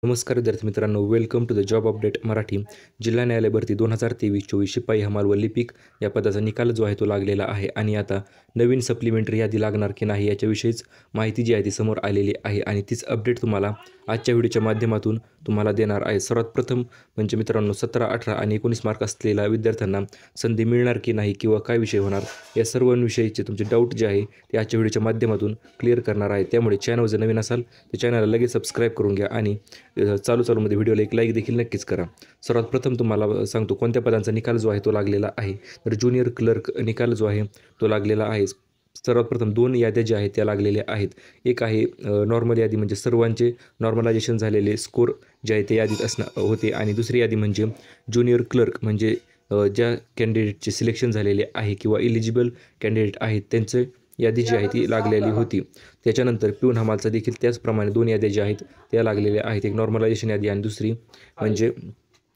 नमस्कार विद्यार्थी मित्रांनो, welcome to the job update Marathi. जिल्हा न्यायालय भरती 2023-24 शिपाई हमाल व लिपिक या पदाचा निकाल जो आहे तो लागलेला आहे आणि आता नवीन सप्लिमेंटरी यादी लागणार की नाही याच्याविषयीच माहिती जी आहे ती समोर आलेली आहे आणि तीच अपडेट तुम्हाला आजच्या व्हिडिओच्या माध्यमातून तुम्हाला देणार आहे. सर्वात प्रथम म्हणजे मित्रांनो 17, 18 आणि 19 मार्क असलेल्या विद्यार्थ्यांना संधी मिळणार की नाही किंवा काय विषय होणार या सर्वांविषयीचे तुमचे डाऊट जे आहे ते आजच्या व्हिडिओच्या माध्यमातून क्लिअर करणार आहे. त्यामुळे चॅनल जर नवीन असाल तर चॅनलला लगेच सबस्क्राईब करून घ्या आणि चालूमध्ये व्हिडिओला एक लाईक देखील नक्कीच करा. सर्वात प्रथम तुम्हाला सांगतो कोणत्या पदांचा निकाल जो आहे तो लागलेला आहे. तर ज्युनियर क्लर्क निकाल जो आहे तो लागलेला आहे. सर्वात प्रथम 2 याद्या ज्या आहेत त्या लागलेल्या आहेत. एक आहे नॉर्मल यादी म्हणजे सर्वांचे नॉर्मलायझेशन झालेले स्कोर जे आहे ते यादीत असणं होते आणि दुसरी यादी म्हणजे ज्युनियर क्लर्क म्हणजे ज्या कॅन्डिडेटचे सिलेक्शन झालेले आहे किंवा इलिजिबल कॅन्डिडेट आहेत त्यांचे यादी जी आहे ती लागलेली होती. त्याच्यानंतर पिऊन हमालचा देखील त्याचप्रमाणे 2 याद्या ज्या आहेत त्या लागलेल्या आहेत. एक नॉर्मलायझेशन यादी आणि दुसरी म्हणजे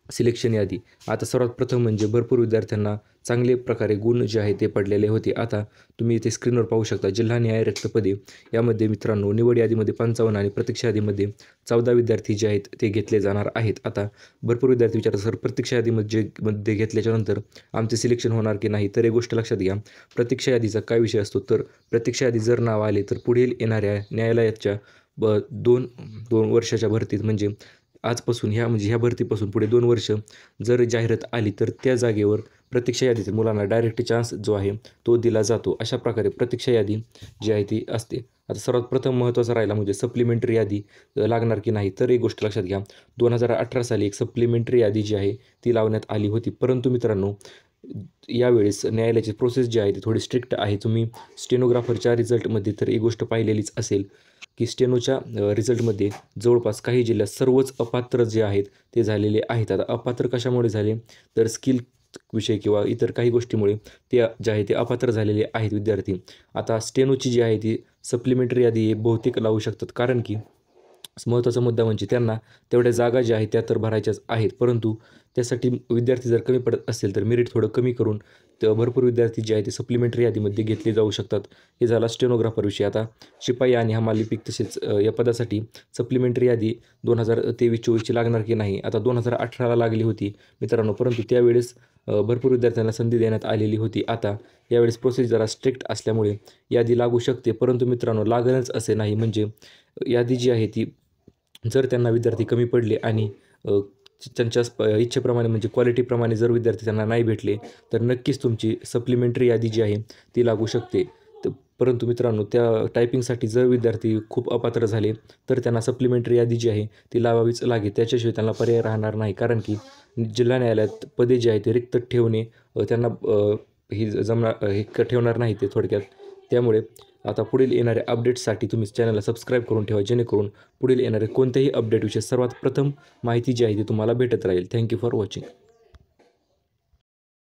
सिलेक्शन यादी. आता सर्वात प्रथम म्हणजे भरपूर विद्यार्थ्यांना चांगले प्रकारे गुण जे आहे ते पडलेले होते. आता तुम्ही इथे स्क्रीनवर पाहू शकता जिल्हा न्याय रिक्त पदे यामध्ये मित्रांनो निवड यादीमध्ये 55 आणि प्रतीक्षा यादीमध्ये 14 विद्यार्थी जे आहेत ते घेतले जाणार आहेत. आता भरपूर विद्यार्थी विचारतात सर प्रतीक्षा यादीमध्ये घेतल्याच्यानंतर आमचे सिलेक्शन होणार की नाही. तर एक गोष्ट लक्षात घ्या, प्रतीक्षा यादीचा काय विषय असतो तर प्रतीक्षा यादी जर नाव आले तर पुढील येणाऱ्या न्यायालयाच्या 2 वर्षाच्या भरतीत म्हणजे आजपासून ह्या भरतीपासून पुढे 2 वर्ष जर जाहिरात आली तर त्या जागेवर प्रतीक्षा यादीतील मुलांना डायरेक्ट चान्स जो आहे तो दिला जातो. अशा प्रकारे प्रतीक्षा यादी जी आहे ती असते. आता सर्वात प्रथम महत्त्वाचा राहिला म्हणजे सप्लिमेंटरी यादी लागणार की नाही. तर एक गोष्ट लक्षात घ्या, 2018 साली एक सप्लिमेंटरी यादी जी आहे ती लावण्यात आली होती. परंतु मित्रांनो यावेळेस न्यायालयाची प्रोसेस जी आहे ती थोडी स्ट्रिक्ट आहे. तुम्ही स्टेनोग्राफरच्या रिझल्टमध्ये तर एक गोष्ट पाहिलेलीच असेल की स्टेनोच्या रिझल्टमध्ये जवळपास काही जिल्ह्यात सर्वच अपात्र जे आहेत ते झालेले आहेत. आता अपात्र कशामुळे झाले तर स्किल विषय किंवा इतर काही गोष्टीमुळे ते जे आहे ते अपात्र झालेले आहेत विद्यार्थी. आता स्टेनोची जी आहे ती सप्लिमेंटरी यादी हे बहुतेक लावू शकतात, कारण की महत्त्वाचा मुद्दा म्हणजे त्यांना तेवढ्या जागा ज्या आहेत त्या तर भरायच्याच आहेत. परंतु त्यासाठी विद्यार्थी जर कमी पडत असेल तर मेरिट थोडं कमी करून भरपूर विद्यार्थी जे आहे ते सप्लिमेंटरी यादीमध्ये घेतले जाऊ शकतात. हे झाला स्टेनोग्राफर विषय. आता शिपाई आणि हमाल लिपिक तसेच या पदासाठी सप्लिमेंटरी यादी 2023-24ची लागणार की नाही. आता 2018ला लागली होती मित्रांनो, परंतु त्यावेळेस भरपूर विद्यार्थ्यांना संधी देण्यात आलेली होती. आता यावेळेस प्रोसेस जरा स्ट्रिक्ट असल्यामुळे यादी लागू शकते, परंतु मित्रांनो लागणच असे नाही. म्हणजे यादी जी आहे ती जर त्यांना विद्यार्थी कमी पडले आणि त्यांच्या इच्छेप्रमाणे म्हणजे क्वालिटीप्रमाणे जर विद्यार्थी त्यांना नाही भेटले तर नक्कीच तुमची सप्लिमेंटरी यादी जी आहे ती लागू शकते. परंतु मित्रांनो त्या टायपिंगसाठी जर विद्यार्थी खूप अपात्र झाले तर त्यांना सप्लिमेंटरी यादी जी आहे ती लावावीच लागेल. त्याच्याशिवाय त्यांना पर्याय राहणार नाही, कारण की जिल्हा न्यायालयात पदे जी आहे ते रिक्त ठेवणे त्यांना ठेवणार नाही ते थोडक्यात. त्यामुळे आता पुढील येणाऱ्या अपडेट्ससाठी तुम्ही चॅनलला सबस्क्राईब करून ठेवा, जेणेकरून पुढील येणारे कोणत्याही अपडेटविषयी सर्वात प्रथम माहिती जी आहे ती तुम्हाला भेटत राहील. Thank you for watching.